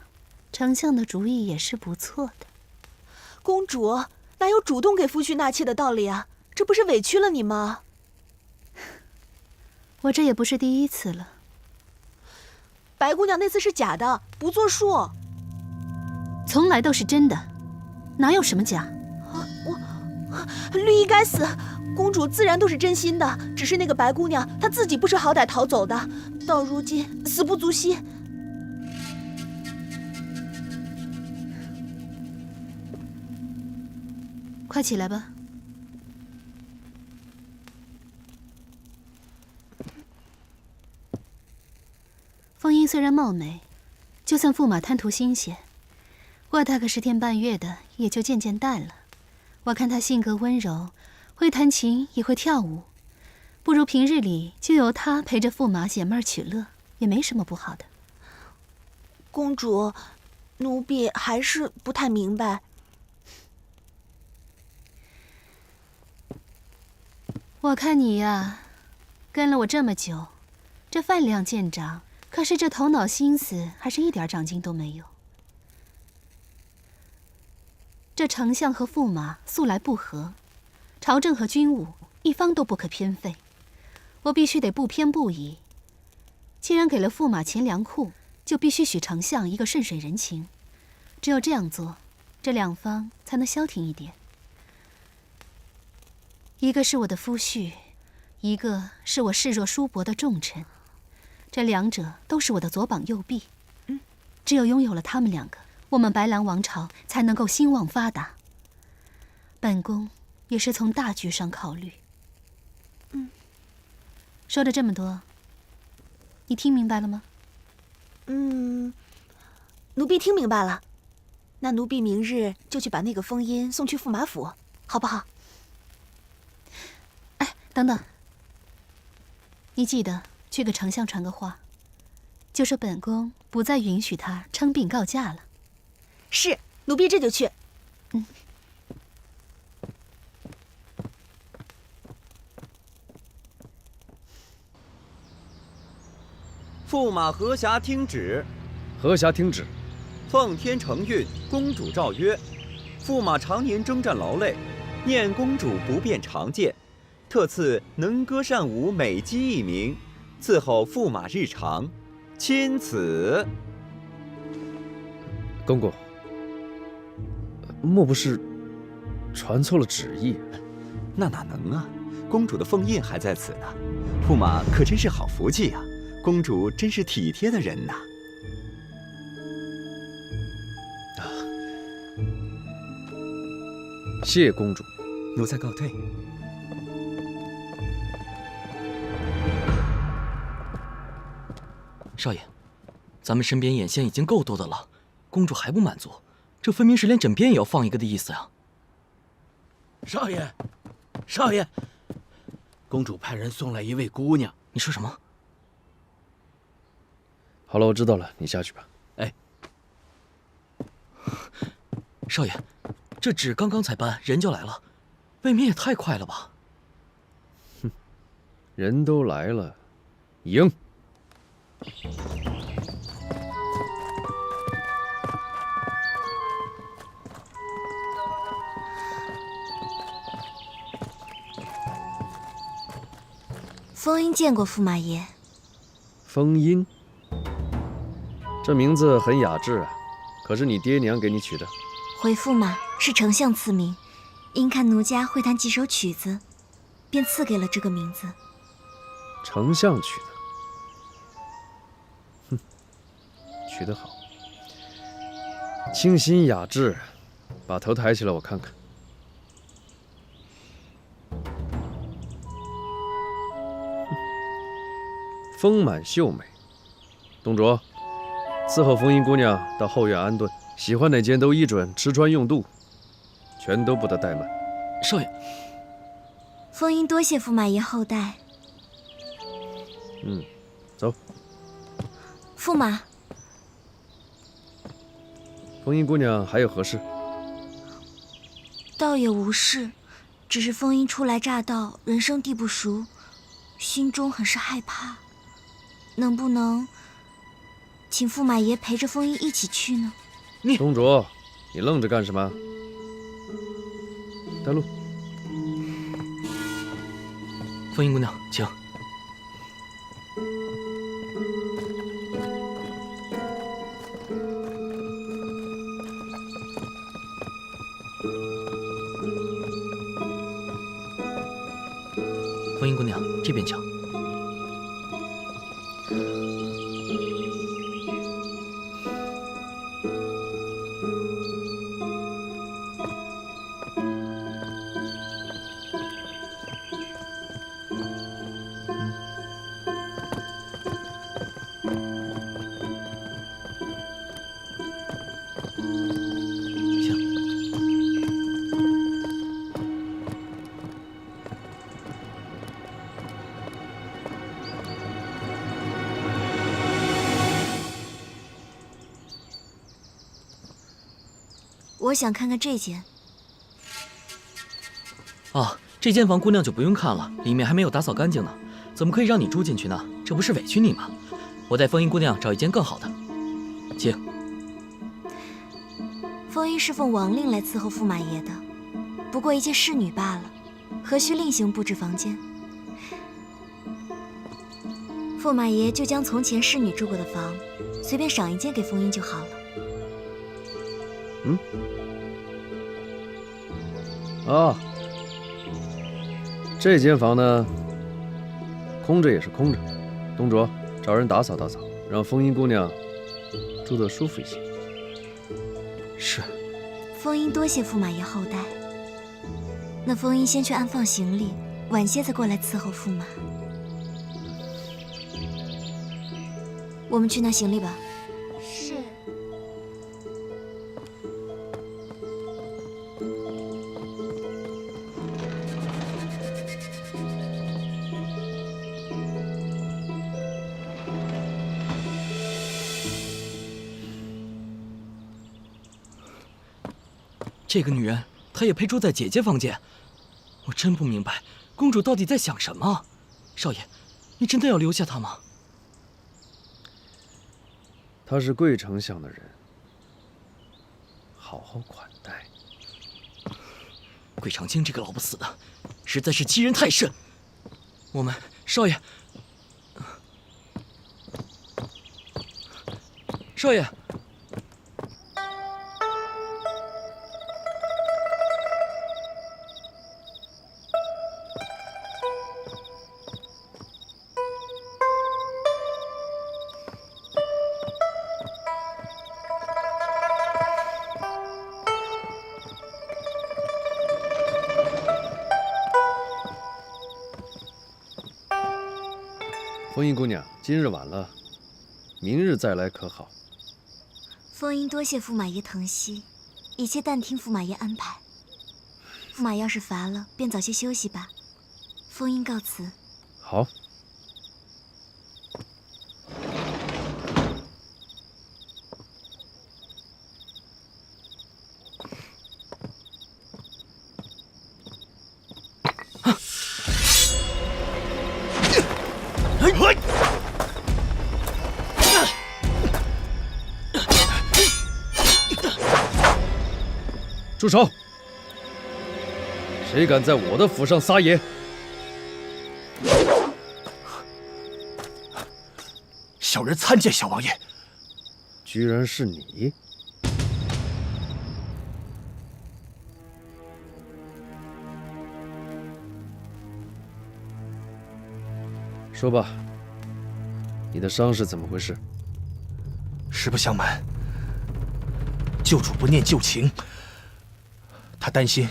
丞相的主意也是不错的。公主哪有主动给夫婿纳妾的道理啊？这不是委屈了你吗？我这也不是第一次了。白姑娘那次是假的，不作数。从来都是真的，哪有什么假？绿衣该死！公主自然都是真心的，只是那个白姑娘她自己不识好歹逃走的，到如今死不足惜。快起来吧。凤英虽然貌美，就算驸马贪图新鲜，我大个10天半月的也就渐渐淡了。我看她性格温柔，会弹琴也会跳舞，不如平日里就由她陪着驸马解闷取乐，也没什么不好的。公主，奴婢还是不太明白。我看你呀，跟了我这么久，这饭量见长，可是这头脑心思还是一点长进都没有。这丞相和驸马素来不和，朝政和军务一方都不可偏废，我必须得不偏不倚。既然给了驸马钱粮库，就必须许丞相一个顺水人情，只有这样做，这两方才能消停一点。一个是我的夫婿，一个是我视若叔伯的重臣，这两者都是我的左膀右臂。只有拥有了他们两个，我们白兰王朝才能够兴旺发达。本宫也是从大局上考虑。说了这么多，你听明白了吗？奴婢听明白了。那奴婢明日就去把那个封音送去驸马府，好不好？哎，等等，你记得去给丞相传个话，就说本宫不再允许他称病告假了。是，奴婢这就去。驸马何辖听旨。何辖听旨。奉天承运，公主诏曰：驸马常年征战劳累，念公主不便常见，特赐能歌善舞美姬1名，伺候驸马日常。钦此。公公，莫不是传错了旨意？那哪能啊！公主的封印还在此呢。驸马可真是好福气呀！公主真是体贴的人呐。谢公主。奴才告退。少爷，咱们身边眼线已经够多的了，公主还不满足，这分明是连枕边也要放一个的意思啊！少爷，少爷，公主派人送来一位姑娘。你说什么？好了，我知道了，你下去吧。哎，少爷，这纸刚刚才搬，人就来了，未免也太快了吧？哼，人都来了，赢。封音见过驸马爷。封音，这名字很雅致啊，可是你爹娘给你取的？回驸马是丞相赐名，因看奴家会弹几首曲子，便赐给了这个名字。丞相取的？哼，取得好，清新雅致，把头抬起来，我看看。丰满秀美，董卓，伺候封音姑娘到后院安顿。喜欢哪件都依准吃穿用度，全都不得怠慢。少爷，丰英多谢驸马爷厚待。走。驸马，丰英姑娘还有何事？倒也无事，只是丰英初来乍到，人生地不熟，心中很是害怕。能不能请驸马爷陪着丰英一起去呢？公主，你愣着干什么？带路。丰英姑娘，请。丰英姑娘，这边请。我想看看这间。啊，这间房姑娘就不用看了，里面还没有打扫干净呢，怎么可以让你住进去呢？这不是委屈你吗？我带丰英姑娘找一间更好的，请。丰英是奉王令来伺候驸马爷的，不过一介侍女罢了，何须另行布置房间？驸马爷就将从前侍女住过的房，随便赏一间给丰英就好了。这间房呢，空着也是空着。东卓，找人打扫打扫，让丰英姑娘住得舒服一些。是。丰英多谢驸马爷厚待。那丰英先去安放行李，晚些再过来伺候驸马。我们去拿行李吧。是。这个女人，她也配住在姐姐房间？我真不明白，公主到底在想什么？少爷，你真的要留下她吗？她是贵丞相的人，好好款待。贵长青这个老不死的，实在是欺人太甚。我们少爷，少爷。丰英姑娘，今日晚了，明日再来可好？丰英多谢驸马爷疼惜，一切但听驸马爷安排。驸马要是乏了，便早些休息吧。丰英告辞。好。住手！谁敢在我的府上撒野？小人参见小王爷。居然是你！说吧，你的伤是怎么回事？实不相瞒，旧主不念旧情，他担心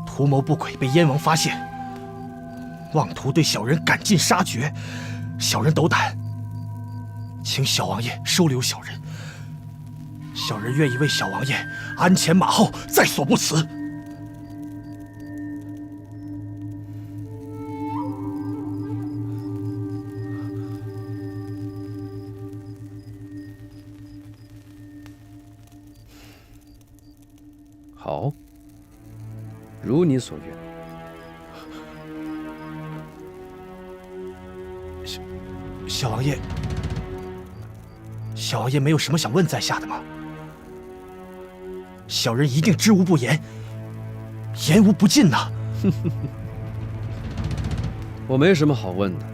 图谋不轨被燕王发现，妄图对小人赶尽杀绝，小人斗胆，请小王爷收留小人。小人愿意为小王爷鞍前马后，在所不辞。好，如你所愿。小王爷，小王爷没有什么想问在下的吗？小人一定知无不言，言无不尽呐。我没什么好问的，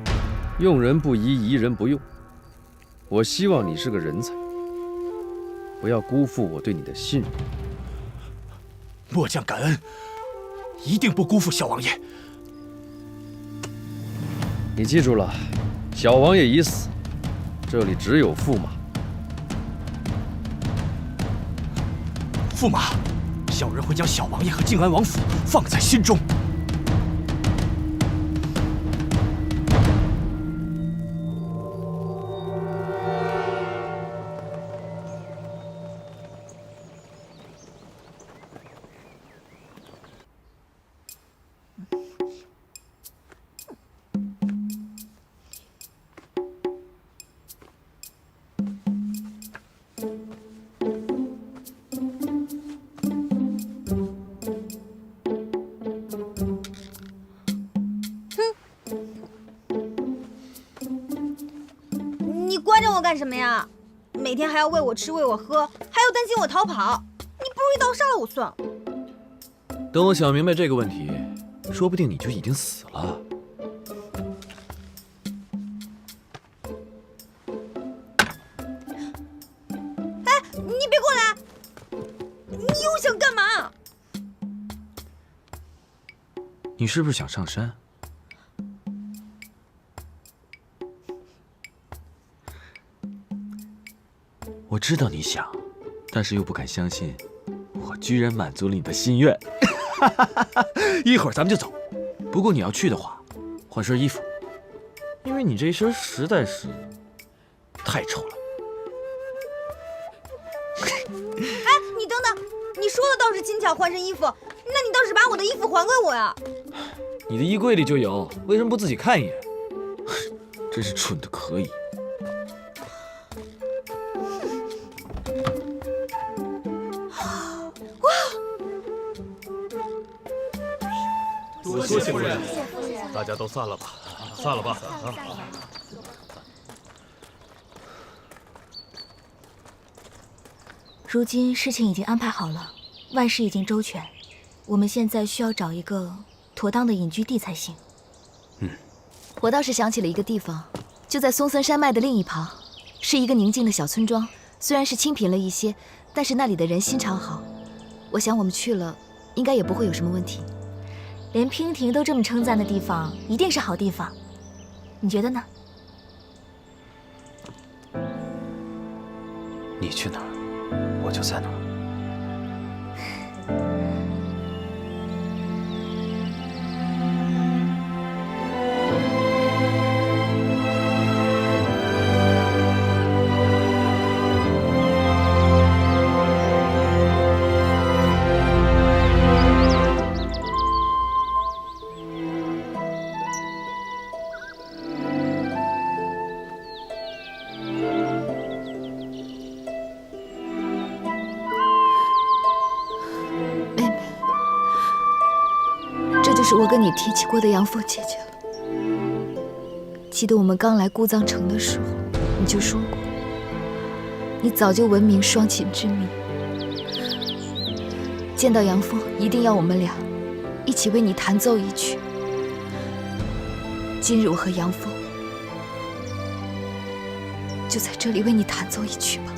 用人不疑，疑人不用。我希望你是个人才，不要辜负我对你的信任。末将感恩，一定不辜负小王爷。你记住了，小王爷已死，这里只有驸马。驸马，小人会将小王爷和静安王府放在心中。干什么呀？每天还要喂我吃喂我喝，还要担心我逃跑，你不如一刀杀了我算了。等我想明白这个问题，说不定你就已经死了。哎，你别过来！你又想干嘛？你是不是想上山？我知道你想，但是又不敢相信，我居然满足了你的心愿。一会儿咱们就走，不过你要去的话，换身衣服，因为你这一身实在是太丑了。哎，你等等，你说的倒是轻巧，换身衣服，那你倒是把我的衣服还给我呀！你的衣柜里就有，为什么不自己看一眼？真是蠢的可以。多谢夫人，大家都散了吧，散了吧啊！如今事情已经安排好了，万事已经周全，我们现在需要找一个妥当的隐居地才行。我倒是想起了一个地方，就在松森山脉的另一旁，是一个宁静的小村庄。虽然是清贫了一些，但是那里的人心肠好。我想我们去了，应该也不会有什么问题。连娉婷都这么称赞的地方，一定是好地方。你觉得呢？你去哪儿，我就在哪儿。是我跟你提起过的杨凤姐姐了。记得我们刚来孤藏城的时候，你就说过，你早就闻名双琴之名，见到杨凤一定要我们俩一起为你弹奏一曲。今日我和杨凤就在这里为你弹奏一曲吧。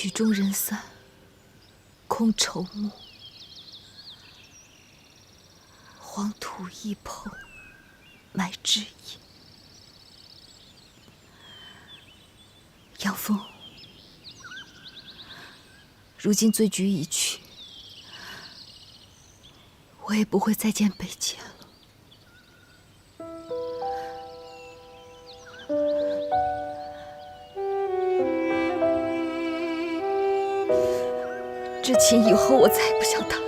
曲终人散，空愁暮。黄土一抔，埋知音。杨峰，如今醉菊已去，我也不会再见北界了。之前以后，我再也不想他了。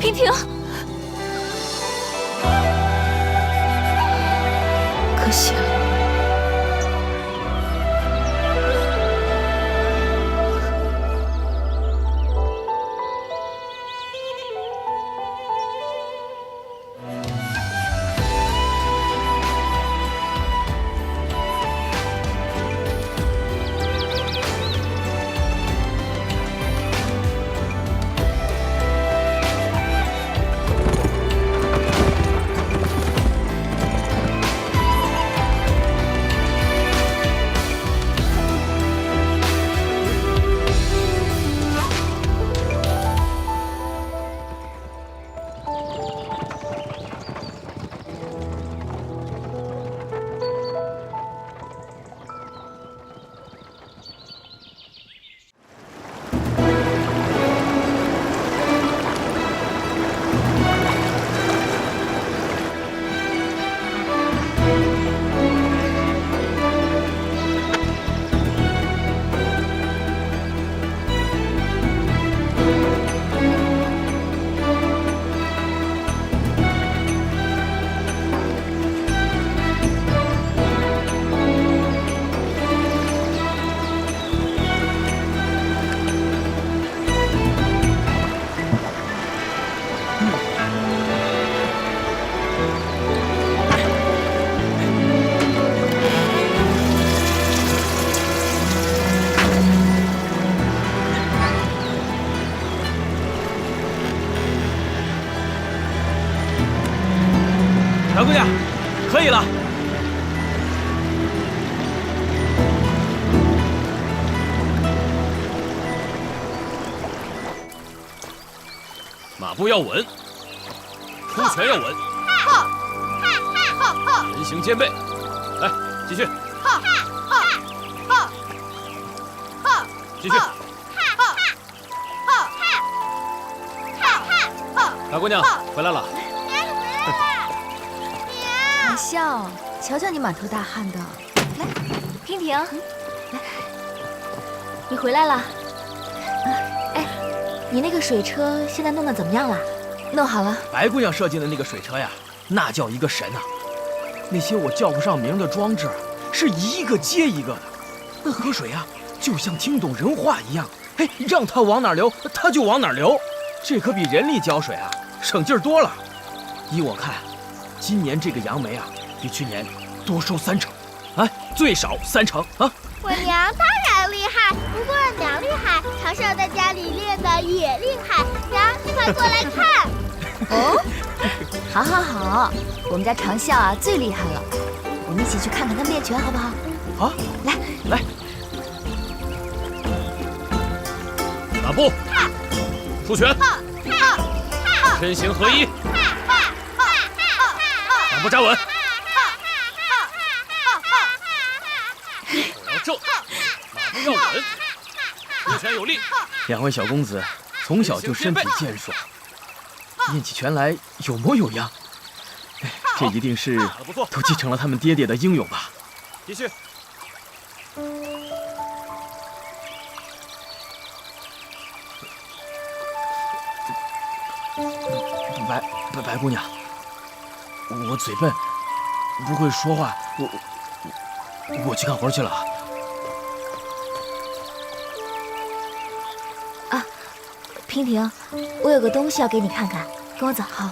娉婷，可惜了。小姑娘，可以了。马步要稳，出拳要稳，人形兼备。来，继续，继续。大姑娘回来了。长啸，瞧瞧你满头大汗的。来，娉婷，来，你回来了。哎，你那个水车现在弄得怎么样了？弄好了。白姑娘设计的那个水车呀，那叫一个神啊！那些我叫不上名的装置，是一个接一个的。那河水啊，就像听懂人话一样，哎，让它往哪流，它就往哪流。这可比人力浇水啊省劲儿多了。依我看，今年这个杨梅啊，比去年多收3成，哎，最少3成啊！我娘当然厉害，不过娘厉害，长啸在家里练的也厉害。娘，你快过来看。哦，好，好，好，我们家长啸啊最厉害了，我们一起去看看他练拳好不好？好，来，来。马步，出拳，身形合一，马步站稳，手要正，马步要稳，出拳有力。两位小公子从小就身体健硕，练起拳来有模有样。哎，这一定是都继承了他们爹爹的英勇吧？继续。白姑娘，我嘴笨，不会说话，我去干活去了啊。啊，娉婷，我有个东西要给你看看，跟我走。好。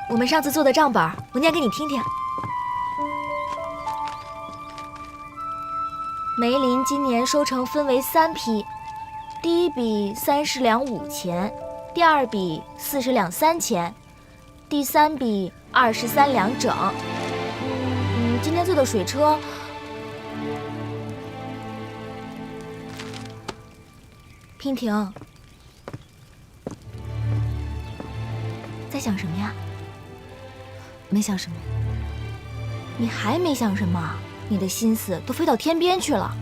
我们上次做的账本，我念给你听听。梅林今年收成分为3批，第一笔30两5钱。第2笔40两3钱，第3笔23两整。今天坐的水车，娉婷，在想什么呀？没想什么。你还没想什么？你的心思都飞到天边去了。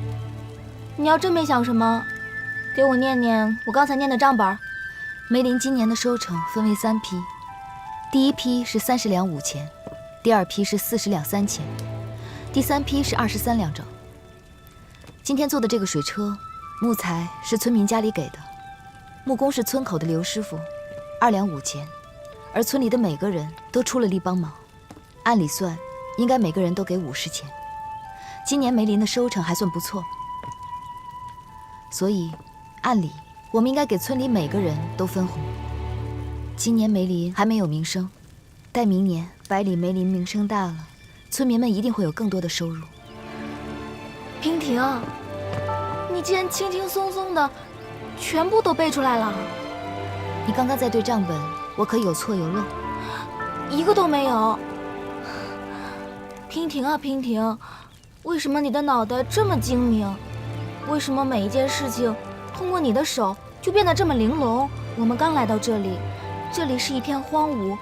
你要真没想什么，给我念念我刚才念的账本。梅林今年的收成分为3批，第一批是30两5钱，第二批是40两3钱，第3批是23两整。今天做的这个水车，木材是村民家里给的，木工是村口的刘师傅，2两5钱，而村里的每个人都出了力帮忙，按理算应该每个人都给50钱。今年梅林的收成还算不错，所以按理我们应该给村里每个人都分红。今年梅林还没有名声，待明年百里梅林名声大了，村民们一定会有更多的收入。娉婷，你竟然轻轻松松的全部都背出来了。你刚刚在对账本，我可有错有漏？一个都没有。娉婷啊娉婷，为什么你的脑袋这么精明？为什么每一件事情通过你的手就变得这么玲珑？我们刚来到这里，这里是一片荒芜，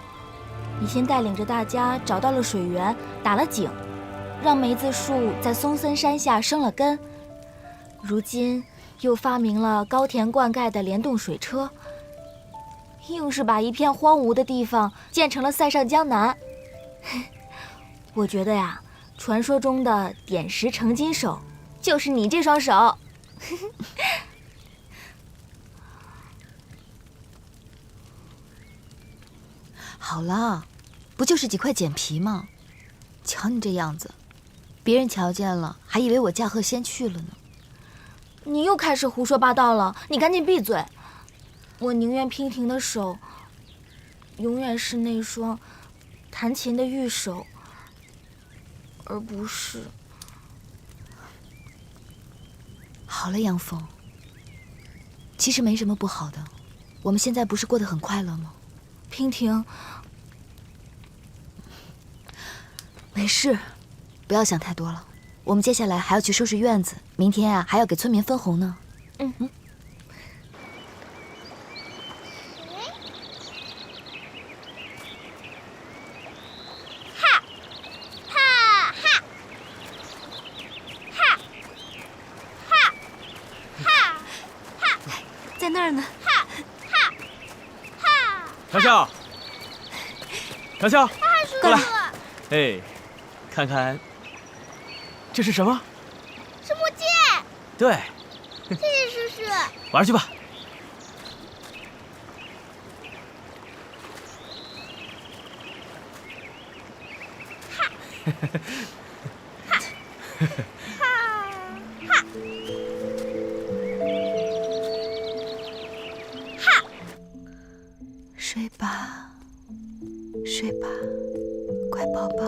你先带领着大家找到了水源，打了井，让梅子树在松森山下生了根。如今又发明了高田灌溉的联动水车，硬是把一片荒芜的地方建成了塞上江南。我觉得呀，传说中的点石成金手就是你这双手。好了，不就是几块碱皮吗？瞧你这样子，别人瞧见了还以为我驾鹤仙去了呢。你又开始胡说八道了，你赶紧闭嘴！我宁愿娉婷的手永远是那双弹琴的玉手，而不是……好了，杨峰，其实没什么不好的，我们现在不是过得很快乐吗？娉婷，没事，不要想太多了。我们接下来还要去收拾院子，明天啊还要给村民分红呢。在那儿呢。乔乔，乔乔，过来。哎，看看，这是什么？是木剑。对。谢谢叔叔。玩去吧。睡吧，睡吧，乖宝宝。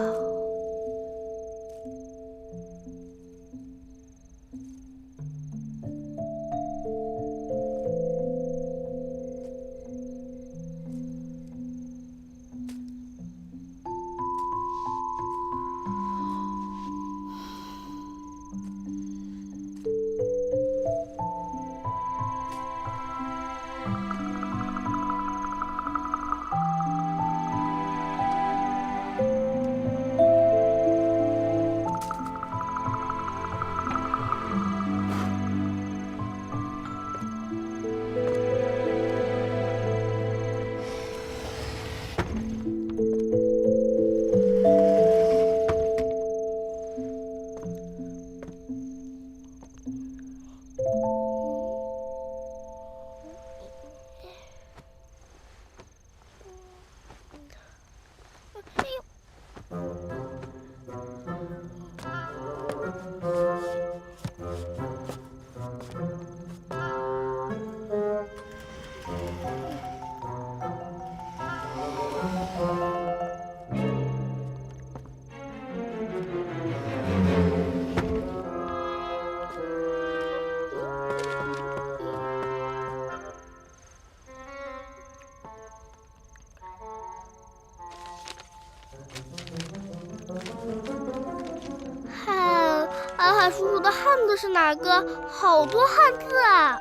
海叔叔的汉字是哪个？好多汉字啊！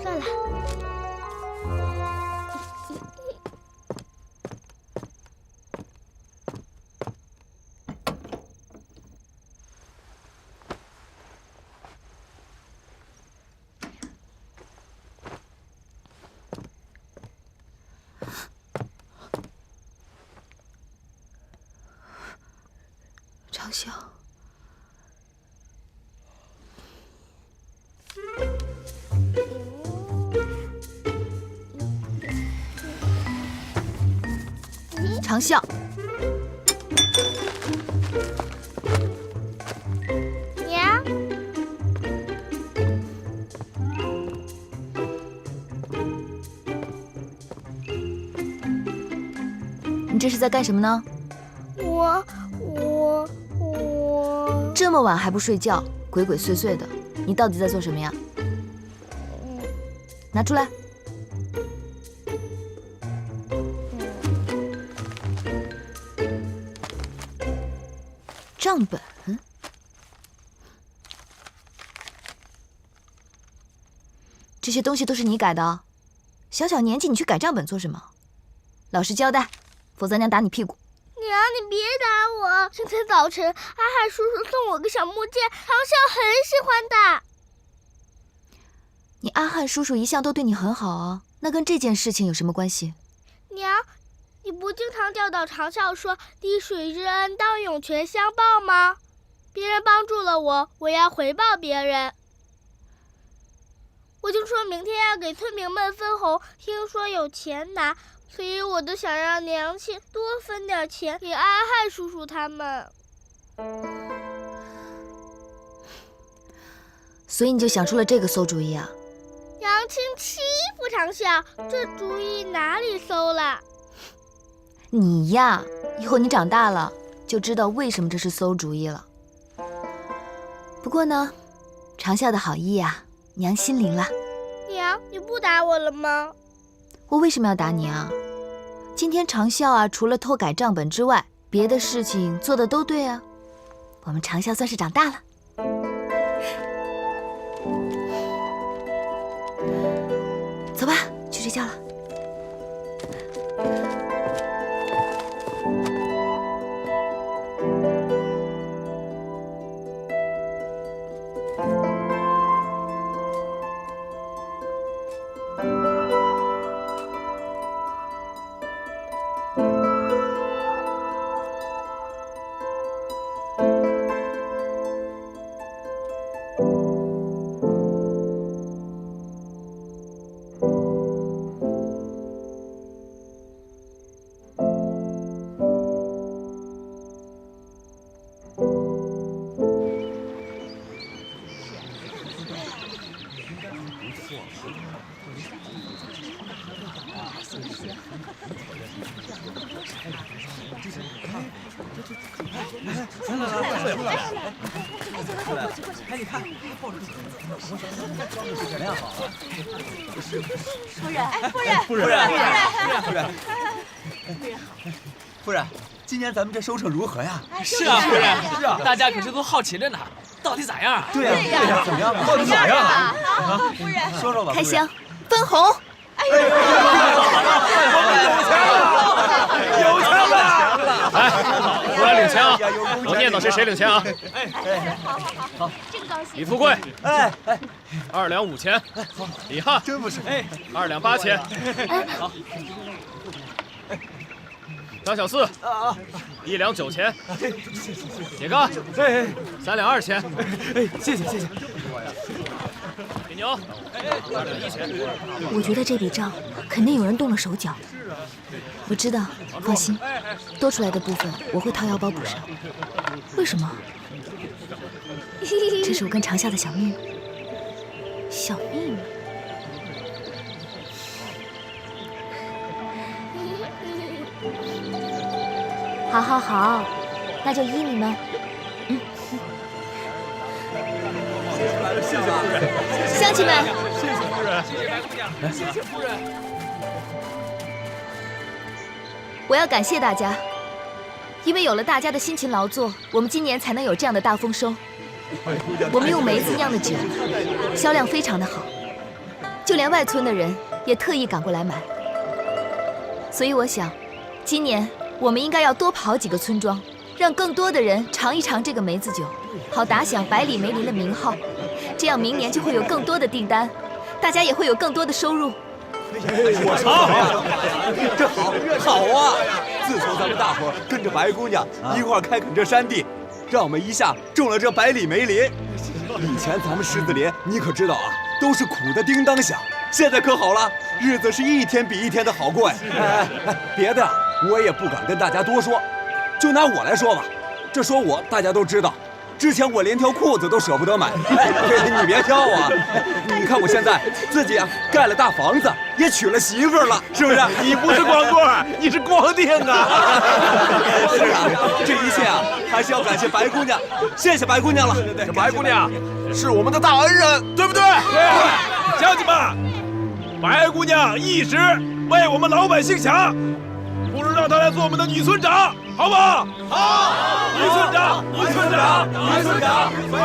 算了。长啸，长啸，娘，你这是在干什么呢？我这么晚还不睡觉，鬼鬼祟祟的，你到底在做什么呀？拿出来。账本。这些东西都是你改的？小小年纪你去改账本做什么？老实交代，否则娘打你屁股。娘，你别打我！今天早晨，阿海叔叔送我个小木剑，长啸很喜欢的。你阿汉叔叔一向都对你很好啊，那跟这件事情有什么关系？娘，你不经常教导长啸说“滴水之恩，当涌泉相报”吗？别人帮助了我，我要回报别人。我就说明天要给村民们分红，听说有钱拿。所以我都想让娘亲多分点钱给阿汉叔叔他们。所以你就想出了这个馊主意啊？娘亲欺负长啸，这主意哪里馊了？你呀，以后你长大了就知道为什么这是馊主意了。不过呢，长啸的好意啊，娘心领了。娘，你不打我了吗？我为什么要打你啊？今天长啸啊，除了偷改账本之外，别的事情做的都对啊。我们长啸算是长大了。走吧，去睡觉了。哎，你看，抱着质量好啊！夫人，哎，夫人，夫人，夫人，今年咱们这收成如何呀？是啊，夫人，是啊，大家可是都好奇着呢，到底咋样啊？对呀，怎么样？到底咋样啊？好，夫人，说说吧。开箱，分红。哎呦，有枪了！来，过来领钱啊！我念叨谁领钱啊？好，这个高兴。李富贵，2两5钱。李汉，真不是，2两8钱。好。张小四，1两9钱。铁刚，3两2钱。谢谢。铁牛，2两1钱。我觉得这笔账肯定有人动了手脚。我知道，放心，多出来的部分我会掏腰包补上。为什么？这是我跟长啸的小秘密。小秘密。好，那就依你们。谢谢夫人，乡亲们，谢谢夫人，谢谢白姑娘，谢谢夫人。我要感谢大家，因为有了大家的辛勤劳作，我们今年才能有这样的大丰收。我们用梅子酿的酒，销量非常的好，就连外村的人也特意赶过来买。所以我想，今年我们应该要多跑几个村庄，让更多的人尝一尝这个梅子酒，好打响百里梅林的名号。这样明年就会有更多的订单，大家也会有更多的收入。我操！这好啊！自从咱们大伙跟着白姑娘一块开垦这山地，让我们一下种了这百里梅林。以前咱们狮子林，你可知道啊，都是苦的叮当响。现在可好了，日子是一天比一天的好过呀！别的我也不敢跟大家多说，就拿我来说吧，这说我大家都知道。之前我连条裤子都舍不得买，你别挑我。你看我现在自己盖了大房子，也娶了媳妇了，是不是？你不是光棍，你是光腚啊！是啊，这一切还是要感谢白姑娘，谢谢白姑娘了。这白姑娘是我们的大恩人，对不对？对，乡亲们，白姑娘一直为我们老百姓想，不如让她来做我们的女村长，好不好？好！女村长，女村长，女村长，白